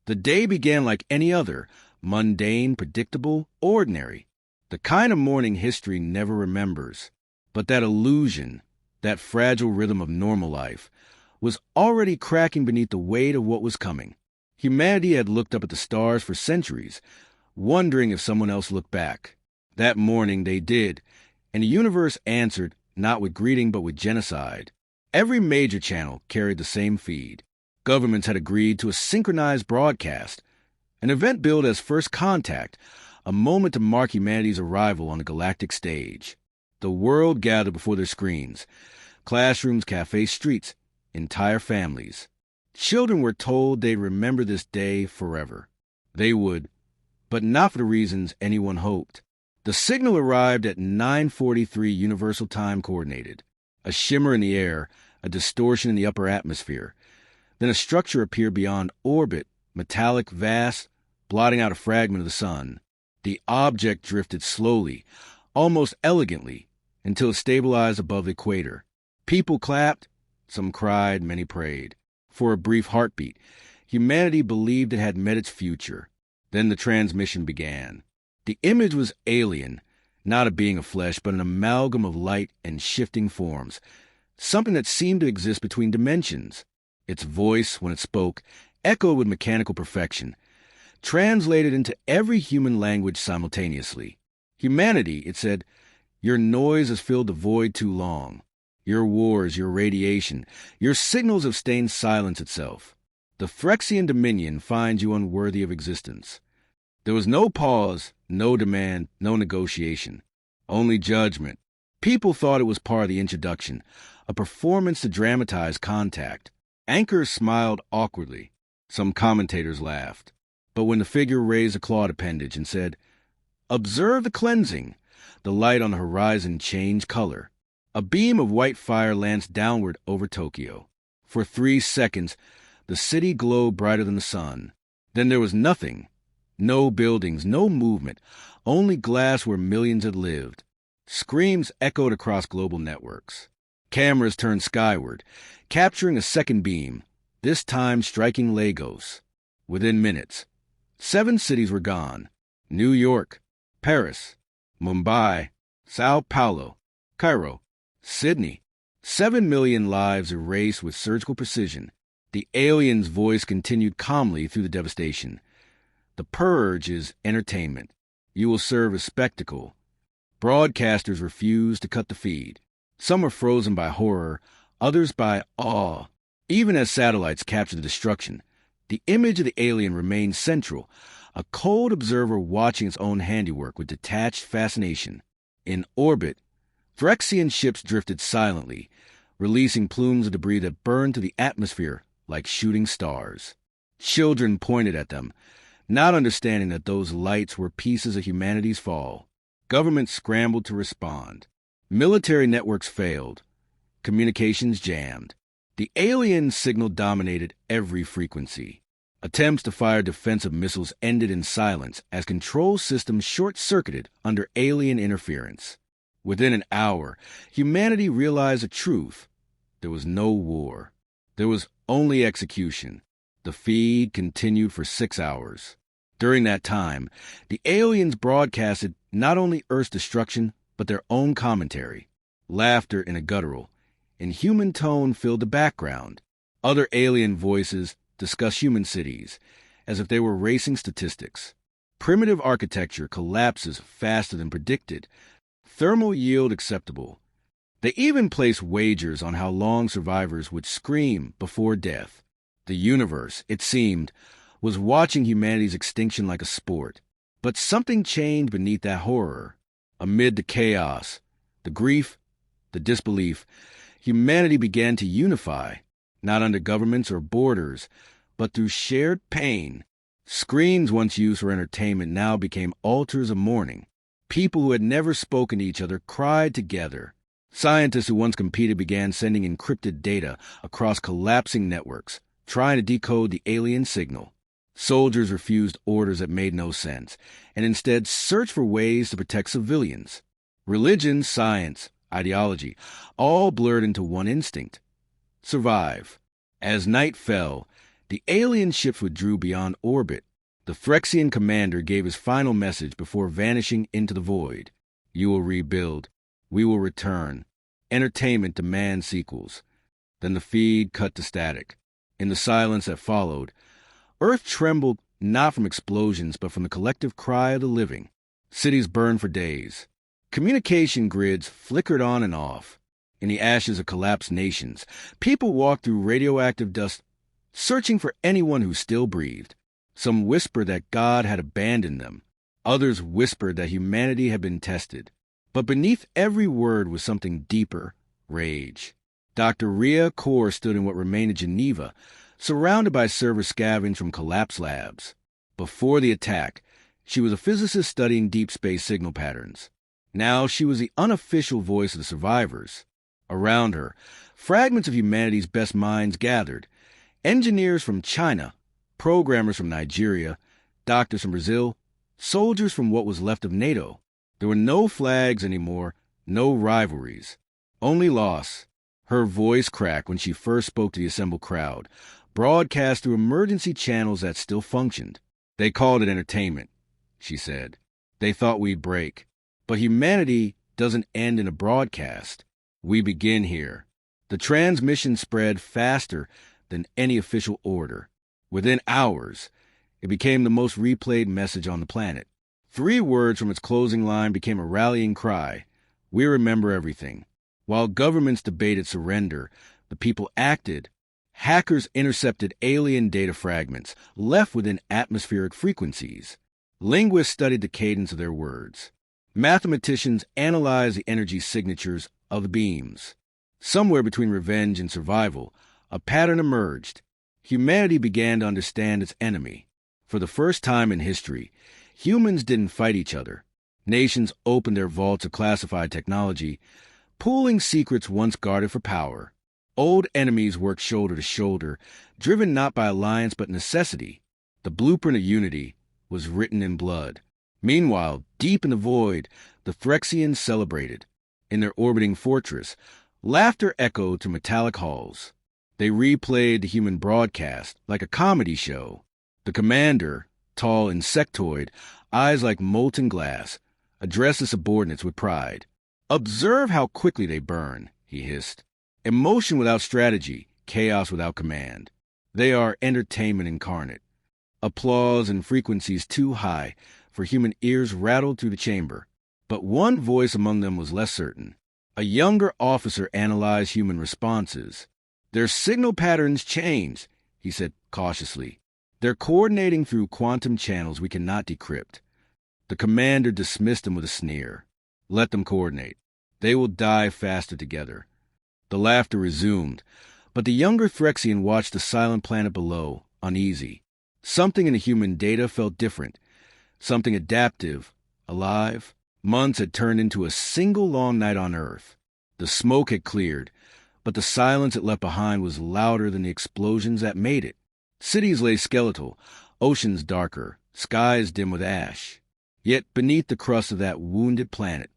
The day began like any other, mundane, predictable, ordinary. The kind of morning history never remembers. But that illusion, that fragile rhythm of normal life, was already cracking beneath the weight of what was coming. Humanity had looked up at the stars for centuries, wondering if someone else looked back. That morning they did, and the universe answered, not with greeting but with genocide. Every major channel carried the same feed. Governments had agreed to a synchronized broadcast, an event billed as First Contact, a moment to mark humanity's arrival on the galactic stage. The world gathered before their screens. Classrooms, cafes, streets, entire families. Children were told they'd remember this day forever. They would, but not for the reasons anyone hoped. The signal arrived at 9:43 Universal Time Coordinated. A shimmer in the air, a distortion in the upper atmosphere. Then a structure appeared beyond orbit, metallic, vast, blotting out a fragment of the sun. The object drifted slowly, almost elegantly, until it stabilized above the equator. People clapped, some cried, many prayed. For a brief heartbeat, humanity believed it had met its future. Then the transmission began. The image was alien, not a being of flesh, but an amalgam of light and shifting forms, something that seemed to exist between dimensions. Its voice, when it spoke, echoed with mechanical perfection, translated into every human language simultaneously. Humanity, it said, your noise has filled the void too long. Your wars, your radiation, your signals have stained silence itself. The Phyrexian dominion finds you unworthy of existence. There was no pause, no demand, no negotiation. Only judgment. People thought it was part of the introduction, a performance to dramatize contact. Anchors smiled awkwardly. Some commentators laughed. But when the figure raised a clawed appendage and said, "Observe the cleansing," the light on the horizon changed color. A beam of white fire lanced downward over Tokyo. For 3 seconds, the city glowed brighter than the sun. Then there was nothing. No buildings, no movement, only glass where millions had lived. Screams echoed across global networks. Cameras turned skyward, capturing a second beam, this time striking Lagos. Within minutes, 7 cities were gone. New York, Paris, Mumbai, Sao Paulo, Cairo, Sydney. 7 million lives erased with surgical precision. The alien's voice continued calmly through the devastation. The purge is entertainment. You will serve as spectacle. Broadcasters refused to cut the feed. Some were frozen by horror, others by awe. Even as satellites captured the destruction, the image of the alien remained central, a cold observer watching its own handiwork with detached fascination. In orbit, Phyrexian ships drifted silently, releasing plumes of debris that burned to the atmosphere like shooting stars. Children pointed at them, not understanding that those lights were pieces of humanity's fall. Governments scrambled to respond. Military networks failed. Communications jammed. The alien signal dominated every frequency. Attempts to fire defensive missiles ended in silence as control systems short-circuited under alien interference. Within an hour, humanity realized the truth. There was no war. There was only execution. The feed continued for 6 hours. During that time, the aliens broadcasted not only Earth's destruction, but their own commentary. Laughter in a guttural, inhuman tone filled the background. Other alien voices discussed human cities, as if they were racing statistics. Primitive architecture collapses faster than predicted. Thermal yield acceptable. They even placed wagers on how long survivors would scream before death. The universe, it seemed, was watching humanity's extinction like a sport. But something changed beneath that horror. Amid the chaos, the grief, the disbelief, humanity began to unify, not under governments or borders, but through shared pain. Screens once used for entertainment now became altars of mourning. People who had never spoken to each other cried together. Scientists who once competed began sending encrypted data across collapsing networks, trying to decode the alien signal. Soldiers refused orders that made no sense, and instead searched for ways to protect civilians. Religion, science, ideology, all blurred into one instinct: survive. As night fell, The alien ships withdrew beyond orbit. The Phyrexian commander gave his final message before vanishing into the void. You will rebuild. We will return. Entertainment demands sequels. Then the feed cut to static. In the silence that followed, Earth trembled not from explosions but from the collective cry of the living. Cities burned for days. Communication grids flickered on and off. In the ashes of collapsed nations, people walked through radioactive dust, searching for anyone who still breathed. Some whispered that God had abandoned them. Others whispered that humanity had been tested. But beneath every word was something deeper, rage. Dr. Rhea Kaur stood in what remained of Geneva, surrounded by servers scavenged from collapsed labs. Before the attack, she was a physicist studying deep space signal patterns. Now she was the unofficial voice of the survivors. Around her, fragments of humanity's best minds gathered. Engineers from China, programmers from Nigeria, doctors from Brazil, soldiers from what was left of NATO. There were no flags anymore, no rivalries. Only loss. Her voice cracked when she first spoke to the assembled crowd, broadcast through emergency channels that still functioned. They called it entertainment, she said. They thought we'd break. But humanity doesn't end in a broadcast. We begin here. The transmission spread faster than any official order. Within hours, it became the most replayed message on the planet. 3 words from its closing line became a rallying cry. We remember everything. While governments debated surrender, the people acted. Hackers intercepted alien data fragments left within atmospheric frequencies. Linguists studied the cadence of their words. Mathematicians analyzed the energy signatures of the beams. Somewhere between revenge and survival, a pattern emerged. Humanity began to understand its enemy. For the first time in history, humans didn't fight each other. Nations opened their vaults of classified technology, pooling secrets once guarded for power. Old enemies worked shoulder to shoulder, driven not by alliance but necessity. The blueprint of unity was written in blood. Meanwhile, deep in the void, the Phyrexians celebrated. In their orbiting fortress, laughter echoed through metallic halls. They replayed the human broadcast like a comedy show. The commander, tall insectoid, eyes like molten glass, addressed the subordinates with pride. Observe how quickly they burn, he hissed. Emotion without strategy, chaos without command. They are entertainment incarnate. Applause and frequencies too high for human ears rattled through the chamber. But one voice among them was less certain. A younger officer analyzed human responses. Their signal patterns changed, he said cautiously. They're coordinating through quantum channels we cannot decrypt. The commander dismissed them with a sneer. Let them coordinate. They will die faster together. The laughter resumed, but the younger Phyrexian watched the silent planet below, uneasy. Something in the human data felt different. Something adaptive, alive. Months had turned into a single long night on Earth. The smoke had cleared, but the silence it left behind was louder than the explosions that made it. Cities lay skeletal, oceans darker, skies dim with ash. Yet beneath the crust of that wounded planet,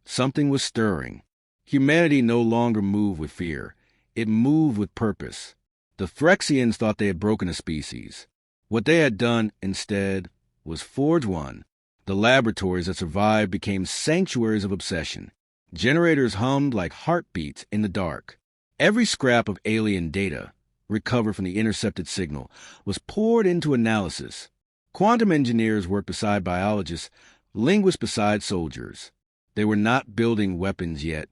something was stirring. Humanity no longer moved with fear. It moved with purpose. The Phyrexians thought they had broken a species. What they had done, instead, was forge one. The laboratories that survived became sanctuaries of obsession. Generators hummed like heartbeats in the dark. Every scrap of alien data, recovered from the intercepted signal, was poured into analysis. Quantum engineers worked beside biologists, linguists beside soldiers. They were not building weapons yet.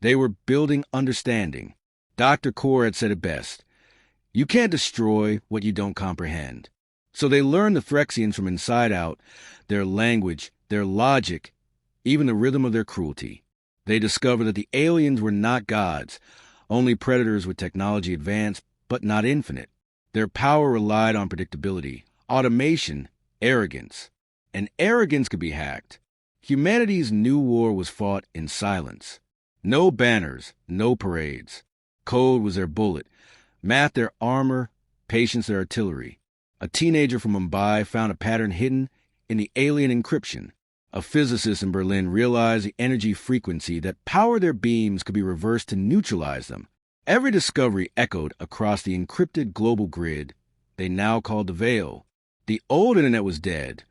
They were building understanding. Dr. Kaur had said it best. You can't destroy what you don't comprehend. So they learned the Phyrexians from inside out, their language, their logic, even the rhythm of their cruelty. They discovered that the aliens were not gods, only predators with technology advanced, but not infinite. Their power relied on predictability, automation, arrogance. And arrogance could be hacked. Humanity's new war was fought in silence. No banners, no parades. Code was their bullet, math their armor, patience their artillery. A teenager from Mumbai found a pattern hidden in the alien encryption. A physicist in Berlin realized the energy frequency that powered their beams could be reversed to neutralize them. Every discovery echoed across the encrypted global grid. they now called the Veil. The old internet was dead.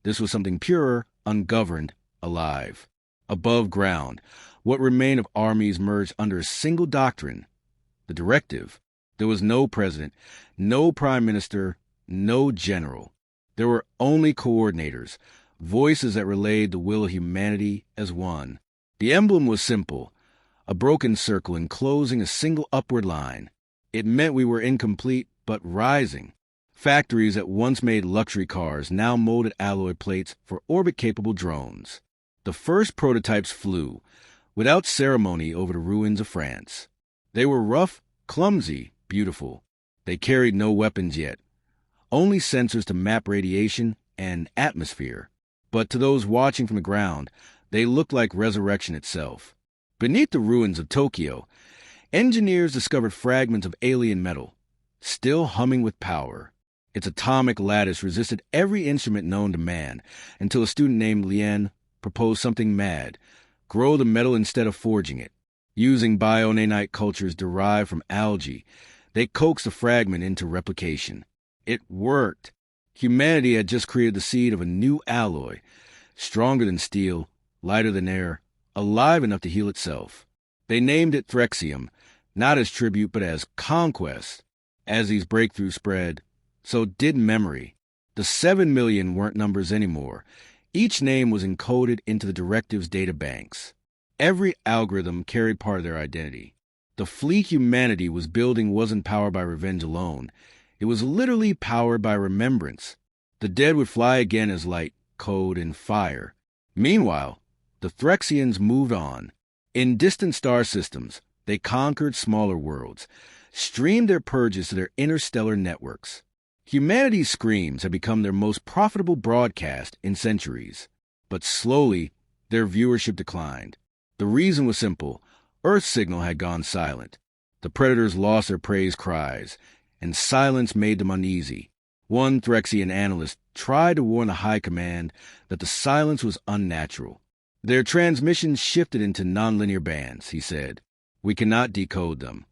This was something purer, ungoverned, alive. Above ground, what remained of armies merged under a single doctrine, the directive. There was no president, no prime minister, no general. There were only coordinators, voices that relayed the will of humanity as one. The emblem was simple, a broken circle enclosing a single upward line. It meant we were incomplete, but rising. Factories that once made luxury cars now molded alloy plates for orbit-capable drones. The first prototypes flew, without ceremony, over the ruins of France. They were rough, clumsy, beautiful. They carried no weapons yet, only sensors to map radiation and atmosphere. But to those watching from the ground, they looked like resurrection itself. Beneath the ruins of Tokyo, engineers discovered fragments of alien metal, still humming with power. Its atomic lattice resisted every instrument known to man, until a student named Lien proposed something mad: grow the metal instead of forging it. Using bio-nanite cultures derived from algae, they coaxed the fragment into replication. It worked. Humanity had just created the seed of a new alloy, stronger than steel, lighter than air, alive enough to heal itself. They named it Threxium, not as tribute but as conquest. As these breakthroughs spread, so did memory. The 7 million weren't numbers anymore. Each name was encoded into the directive's data banks. Every algorithm carried part of their identity. The fleet humanity was building wasn't powered by revenge alone. It was literally powered by remembrance. The dead would fly again as light, code, and fire. Meanwhile, the Threxians moved on. In distant star systems, they conquered smaller worlds, streamed their purges to their interstellar networks. Humanity's screams had become their most profitable broadcast in centuries. But slowly, their viewership declined. The reason was simple. Earth's signal had gone silent. The predators lost their praise cries, and silence made them uneasy. One Threxian analyst tried to warn the high command that the silence was unnatural. Their transmissions shifted into nonlinear bands, he said. We cannot decode them.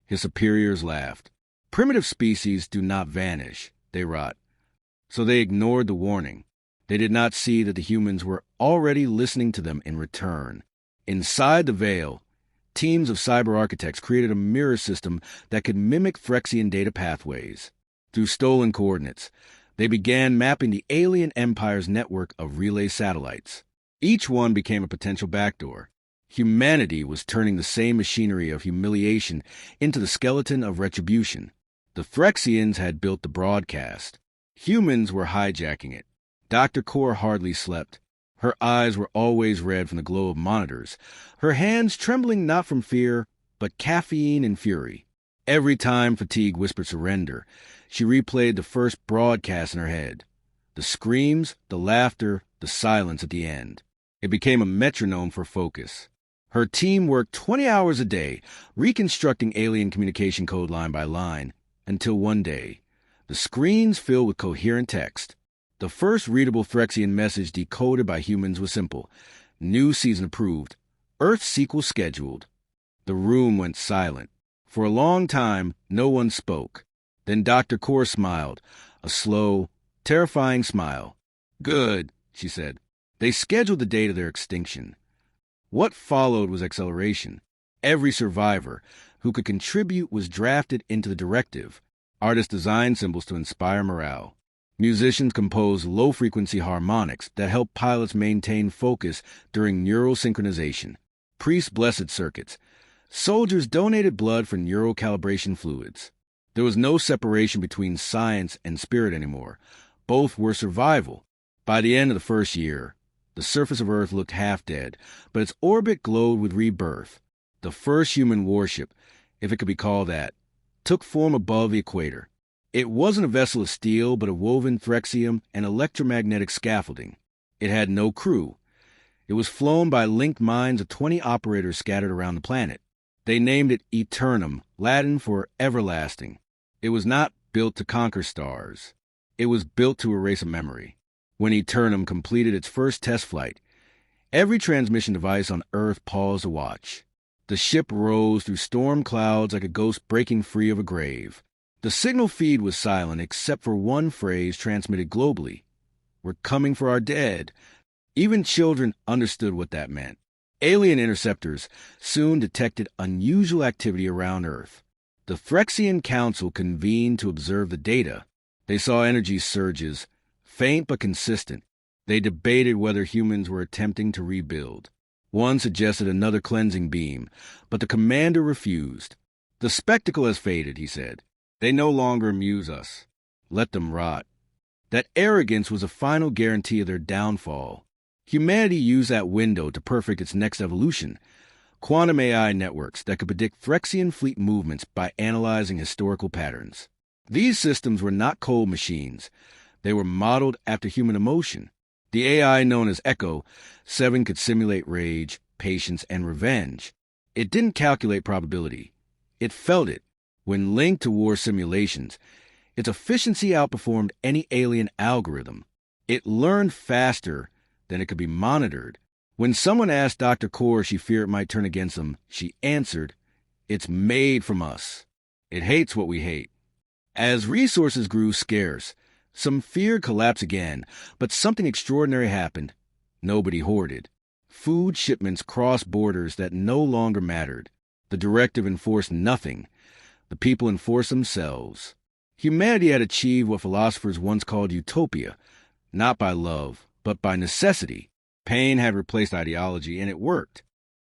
His superiors laughed. Primitive species do not vanish, they rot. So they ignored the warning. They did not see that the humans were already listening to them in return. Inside the Veil, teams of cyber architects created a mirror system that could mimic Threxian data pathways. Through stolen coordinates, they began mapping the alien empire's network of relay satellites. Each one became a potential backdoor. Humanity was turning the same machinery of humiliation into the skeleton of retribution. The Threxians had built the broadcast. Humans were hijacking it. Dr. Core hardly slept. Her eyes were always red from the glow of monitors, her hands trembling not from fear, but caffeine and fury. Every time fatigue whispered surrender, she replayed the first broadcast in her head. The screams, the laughter, the silence at the end. It became a metronome for focus. Her team worked 20 hours a day, reconstructing alien communication code line by line, until one day, the screens filled with coherent text. The first readable Threxian message decoded by humans was simple. New season approved. Earth sequel scheduled. The room went silent. For a long time, no one spoke. Then Dr. Core smiled, a slow, terrifying smile. Good, she said. They scheduled the date of their extinction. What followed was acceleration. Every survivor who could contribute was drafted into the directive. Artists designed symbols to inspire morale. Musicians composed low-frequency harmonics that helped pilots maintain focus during neural synchronization. Priests blessed circuits. Soldiers donated blood for neural calibration fluids. There was no separation between science and spirit anymore. Both were survival. By the end of the first year, the surface of Earth looked half dead, but its orbit glowed with rebirth. The first human warship, if it could be called that, took form above the equator. It wasn't a vessel of steel, but of woven Threxium and electromagnetic scaffolding. It had no crew. It was flown by linked minds of 20 operators scattered around the planet. They named it Eternum, Latin for everlasting. It was not built to conquer stars. It was built to erase a memory. When Eternum completed its first test flight, every transmission device on Earth paused to watch. The ship rose through storm clouds like a ghost breaking free of a grave. The signal feed was silent except for one phrase transmitted globally. "We're coming for our dead." Even children understood what that meant. Alien interceptors soon detected unusual activity around Earth. The Phyrexian Council convened to observe the data. They saw energy surges, faint but consistent. They debated whether humans were attempting to rebuild. One suggested another cleansing beam, but the commander refused. "The spectacle has faded," he said. "They no longer amuse us. Let them rot." That arrogance was a final guarantee of their downfall. Humanity used that window to perfect its next evolution. Quantum AI networks that could predict Phyrexian fleet movements by analyzing historical patterns. These systems were not cold machines. They were modeled after human emotion. The AI known as Echo 7 could simulate rage, patience, and revenge. It didn't calculate probability. It felt it. When linked to war simulations, its efficiency outperformed any alien algorithm. It learned faster than it could be monitored. When someone asked Dr. Core if she feared it might turn against them, she answered, "It's made from us. It hates what we hate." As resources grew scarce, some feared collapse again, but something extraordinary happened. Nobody hoarded. Food shipments crossed borders that no longer mattered. The directive enforced nothing. The people enforced themselves. Humanity had achieved what philosophers once called utopia, not by love, but by necessity. Pain had replaced ideology, and it worked.